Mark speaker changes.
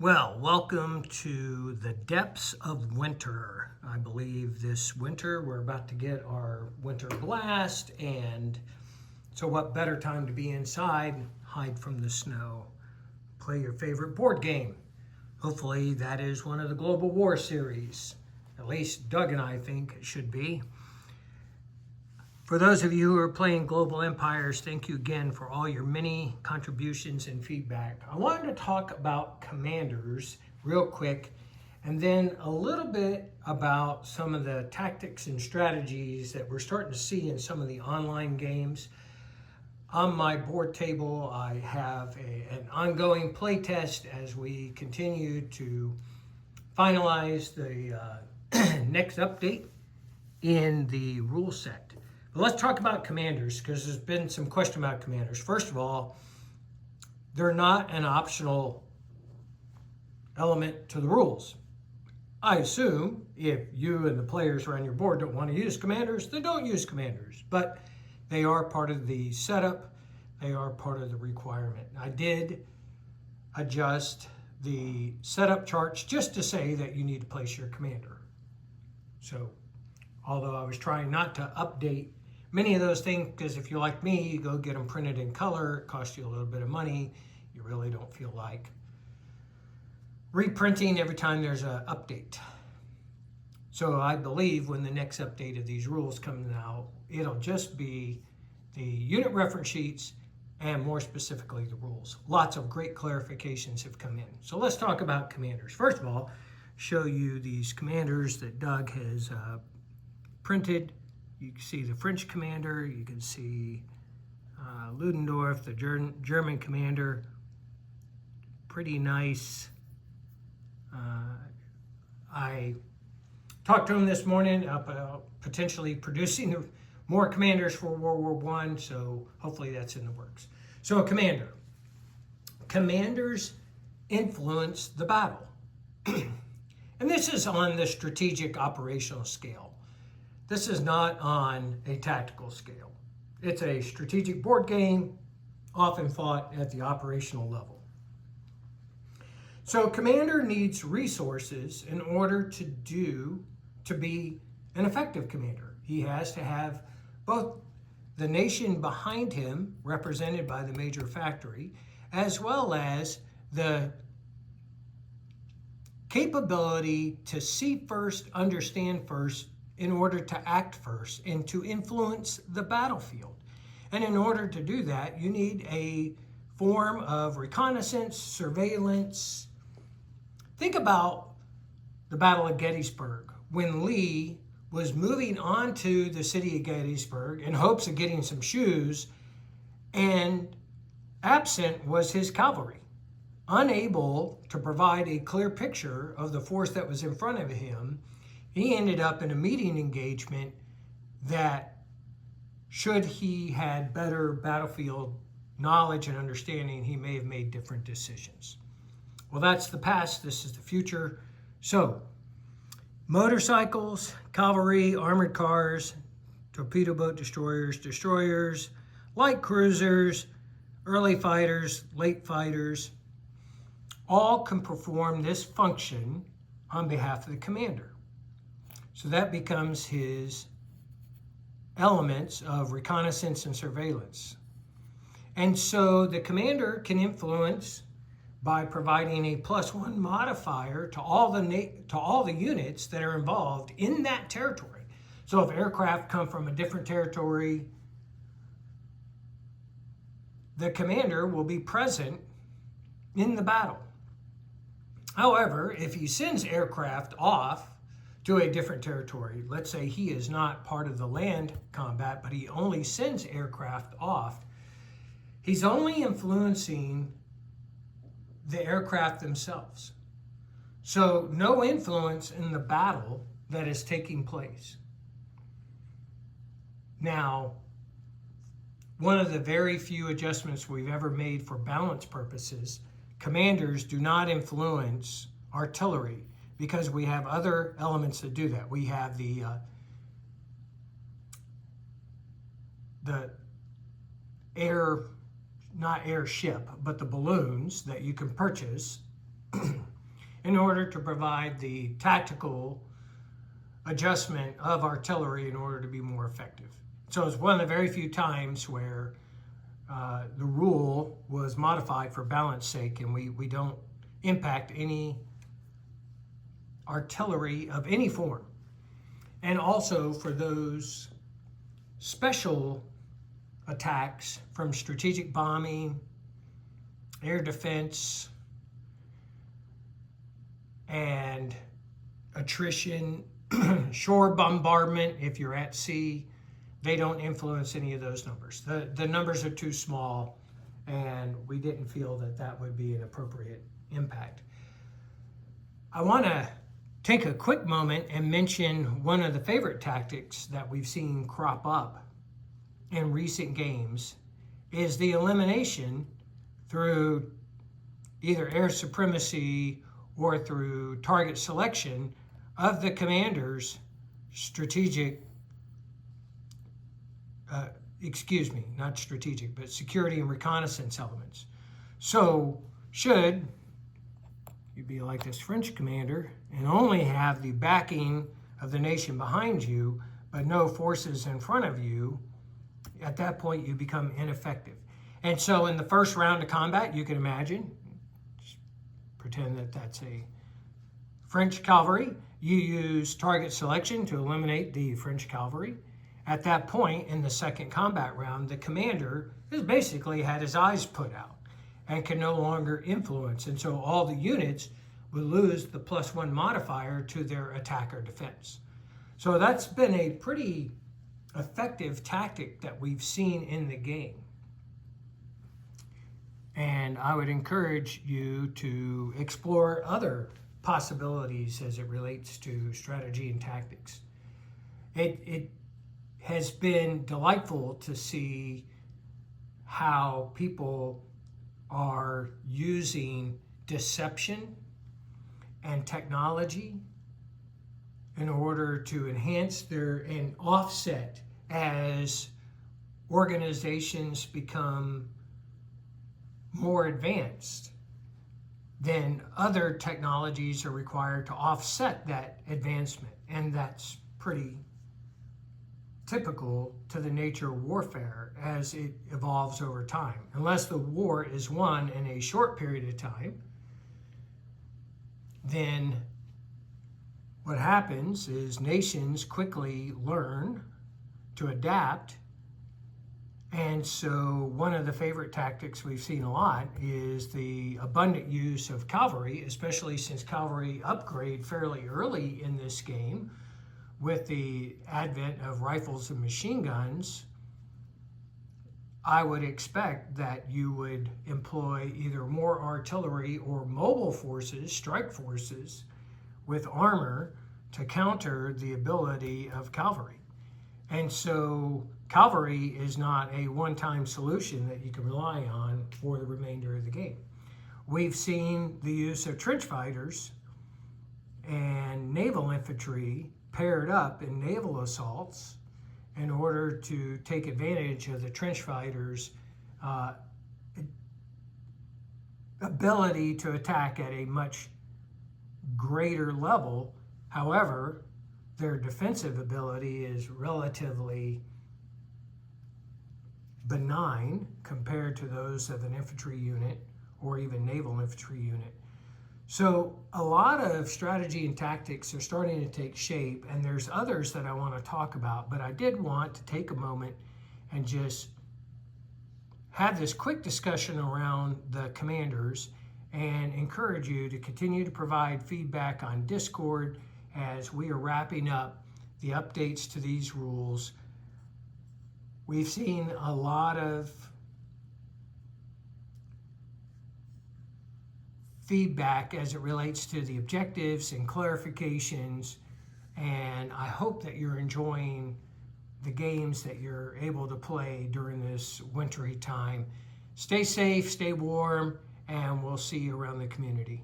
Speaker 1: Well, welcome to the depths of winter. I believe this winter we're about to get our winter blast, and so what better time to be inside, hide from the snow, play your favorite board game. Hopefully that is one of the Global War series. At least Doug and I think it should be. For those of you who are playing Global Empires, thank you again for all your many contributions and feedback. I wanted to talk about commanders real quick, and then a little bit about some of the tactics and strategies that we're starting to see in some of the online games. On my board table, I have an ongoing play test as we continue to finalize the next update in the rule set. But let's talk about commanders, because there's been some question about commanders. First of all, they're not an optional element to the rules. I assume if you and the players around your board don't want to use commanders, then don't use commanders. But they are part of the setup. They are part of the requirement. I did adjust the setup charts just to say that you need to place your commander. So, although I was trying not to update many of those things, because if you're like me, you go get them printed in color, it costs you a little bit of money. You really don't feel like reprinting every time there's an update. So I believe when the next update of these rules comes out, it'll just be the unit reference sheets and more specifically the rules. Lots of great clarifications have come in. So let's talk about commanders. First of all, show you these commanders that Doug has printed. You can see the French commander, you can see Ludendorff, the German commander. Pretty nice. I talked to him this morning about potentially producing more commanders for World War I, so hopefully that's in the works. So a commander. Commanders influence the battle. And this is on the strategic operational scale. This is not on a tactical scale. It's a strategic board game, often fought at the operational level. So a commander needs resources in order to be an effective commander. He has to have both the nation behind him, represented by the major factory, as well as the capability to see first, understand first, in order to act first and to influence the battlefield. And in order to do that, you need a form of reconnaissance, surveillance. Think about the Battle of Gettysburg, when Lee was moving on to the city of Gettysburg in hopes of getting some shoes, and absent was his cavalry, unable to provide a clear picture of the force that was in front of him. He ended up in a meeting engagement that, should he had better battlefield knowledge and understanding, he may have made different decisions. Well, that's the past. This is the future. So, motorcycles, cavalry, armored cars, torpedo boat destroyers, light cruisers, early fighters, late fighters, all can perform this function on behalf of the commander. So that becomes his elements of reconnaissance and surveillance. And so the commander can influence by providing a +1 modifier to all the units that are involved in that territory. So if aircraft come from a different territory, the commander will be present in the battle. However, if he sends aircraft off to a different territory, let's say he is not part of the land combat, but he only sends aircraft off, he's only influencing the aircraft themselves. So no influence in the battle that is taking place. Now, one of the very few adjustments we've ever made for balance purposes, commanders do not influence artillery, because we have other elements that do that. We have the air, not airship, but the balloons that you can purchase in order to provide the tactical adjustment of artillery in order to be more effective. So it's one of the very few times where the rule was modified for balance sake, and we don't impact any artillery of any form. And also for those special attacks from strategic bombing, air defense, and attrition, shore bombardment if you're at sea, they don't influence any of those numbers. The numbers are too small, and we didn't feel that that would be an appropriate impact. I want to take a quick moment and mention one of the favorite tactics that we've seen crop up in recent games is the elimination through either air supremacy or through target selection of the commander's strategic, not strategic, but security and reconnaissance elements. So should you be like this French commander and only have the backing of the nation behind you, but no forces in front of you, at that point you become ineffective. And so in the first round of combat, you can imagine, just pretend that that's a French cavalry, you use target selection to eliminate the French cavalry. At that point in the second combat round, the commander has basically had his eyes put out and can no longer influence. And so all the units will lose the +1 modifier to their attack or defense. So that's been a pretty effective tactic that we've seen in the game. And I would encourage you to explore other possibilities as it relates to strategy and tactics. It has been delightful to see how people are using deception and technology in order to enhance and offset as organizations become more advanced. Then other technologies are required to offset that advancement, and that's pretty typical to the nature of warfare as it evolves over time. Unless the war is won in a short period of time, then what happens is nations quickly learn to adapt. And so one of the favorite tactics we've seen a lot is the abundant use of cavalry, especially since cavalry upgrade fairly early in this game with the advent of rifles and machine guns. I would expect that you would employ either more artillery or mobile forces, strike forces, with armor to counter the ability of cavalry. And so cavalry is not a one-time solution that you can rely on for the remainder of the game. We've seen the use of trench fighters and naval infantry paired up in naval assaults in order to take advantage of the trench fighters' ability to attack at a much greater level. However, their defensive ability is relatively benign compared to those of an infantry unit or even naval infantry unit. So a lot of strategy and tactics are starting to take shape, and there's others that I want to talk about, but I did want to take a moment and just have this quick discussion around the commanders and encourage you to continue to provide feedback on Discord as we are wrapping up the updates to these rules. We've seen a lot of feedback as it relates to the objectives and clarifications, and I hope that you're enjoying the games that you're able to play during this wintry time. Stay safe, stay warm, and we'll see you around the community.